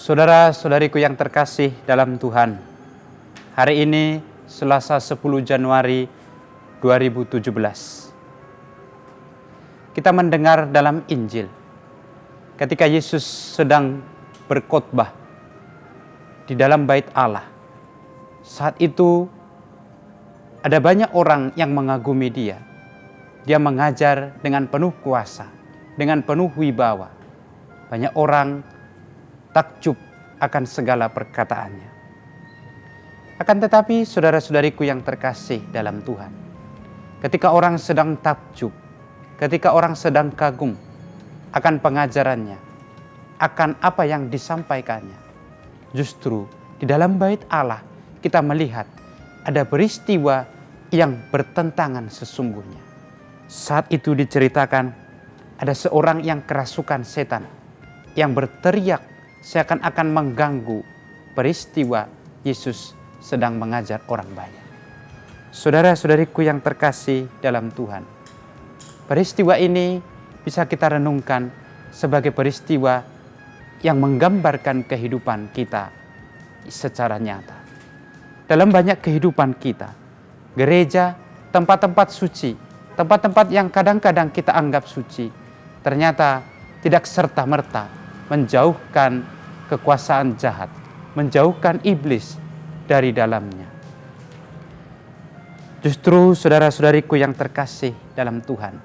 Saudara-saudariku yang terkasih dalam Tuhan, hari ini Selasa 10 Januari 2017. Kita mendengar dalam Injil ketika Yesus sedang berkhotbah di dalam bait Allah. Saat itu ada banyak orang yang mengagumi dia. Dia mengajar dengan penuh kuasa, dengan penuh wibawa. Banyak orang takjub akan segala perkataannya. Akan tetapi saudara-saudariku yang terkasih dalam Tuhan, ketika orang sedang takjub, ketika orang sedang kagum akan pengajarannya, akan apa yang disampaikannya, justru di dalam bait Allah kita melihat ada peristiwa yang bertentangan sesungguhnya. Saat itu diceritakan ada seorang yang kerasukan setan yang berteriak seakan-akan mengganggu peristiwa Yesus sedang mengajar orang banyak. Saudara-saudariku yang terkasih dalam Tuhan, peristiwa ini bisa kita renungkan sebagai peristiwa yang menggambarkan kehidupan kita secara nyata. Dalam banyak kehidupan kita, gereja, tempat-tempat suci, tempat-tempat yang kadang-kadang kita anggap suci, ternyata tidak serta-merta menjauhkan kekuasaan jahat, menjauhkan iblis dari dalamnya. Justru saudara-saudariku yang terkasih dalam Tuhan,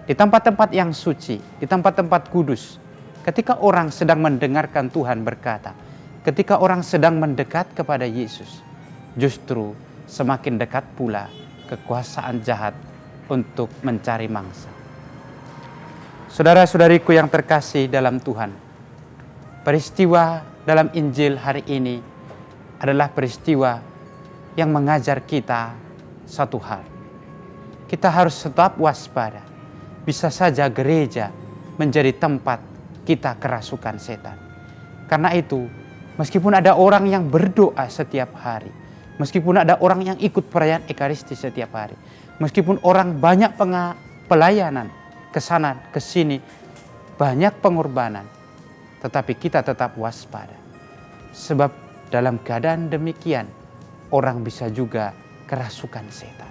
di tempat-tempat yang suci, di tempat-tempat kudus, ketika orang sedang mendengarkan Tuhan berkata, ketika orang sedang mendekat kepada Yesus, justru semakin dekat pula kekuasaan jahat untuk mencari mangsa. Saudara-saudariku yang terkasih dalam Tuhan, peristiwa dalam Injil hari ini adalah peristiwa yang mengajar kita satu hal. Kita harus tetap waspada. Bisa saja gereja menjadi tempat kita kerasukan setan. Karena itu, meskipun ada orang yang berdoa setiap hari, meskipun ada orang yang ikut perayaan Ekaristi setiap hari, meskipun orang banyak pelayanan ke sana ke sini, banyak pengorbanan, tetapi kita tetap waspada. Sebab dalam keadaan demikian, orang bisa juga kerasukan setan.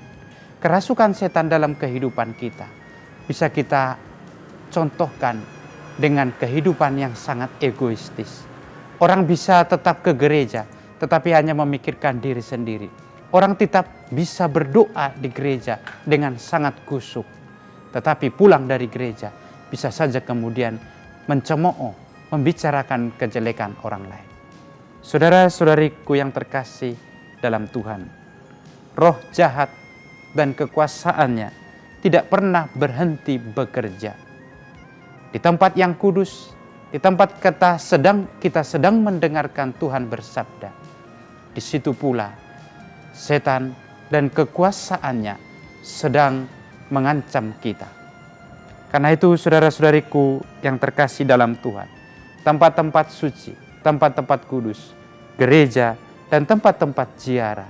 Kerasukan setan dalam kehidupan kita bisa kita contohkan dengan kehidupan yang sangat egoistis. Orang bisa tetap ke gereja, tetapi hanya memikirkan diri sendiri. Orang tetap bisa berdoa di gereja dengan sangat kusuk, tetapi pulang dari gereja bisa saja kemudian mencemooh, membicarakan kejelekan orang lain. Saudara-saudariku yang terkasih dalam Tuhan, roh jahat dan kekuasaannya tidak pernah berhenti bekerja. Di tempat yang kudus, di tempat kita sedang mendengarkan Tuhan bersabda, di situ pula setan dan kekuasaannya sedang mengancam kita. Karena itu saudara-saudariku yang terkasih dalam Tuhan, tempat-tempat suci, tempat-tempat kudus, gereja, dan tempat-tempat ziarah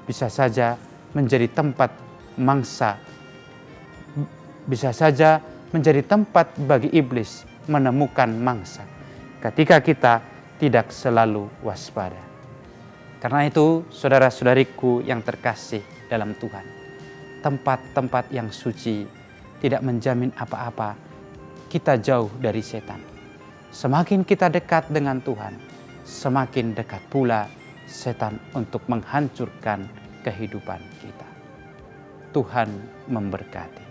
bisa saja menjadi tempat mangsa, bisa saja menjadi tempat bagi iblis menemukan mangsa ketika kita tidak selalu waspada. Karena itu saudara-saudariku yang terkasih dalam Tuhan, tempat-tempat yang suci tidak menjamin apa-apa. Kita jauh dari setan. Semakin kita dekat dengan Tuhan, semakin dekat pula setan untuk menghancurkan kehidupan kita. Tuhan memberkati.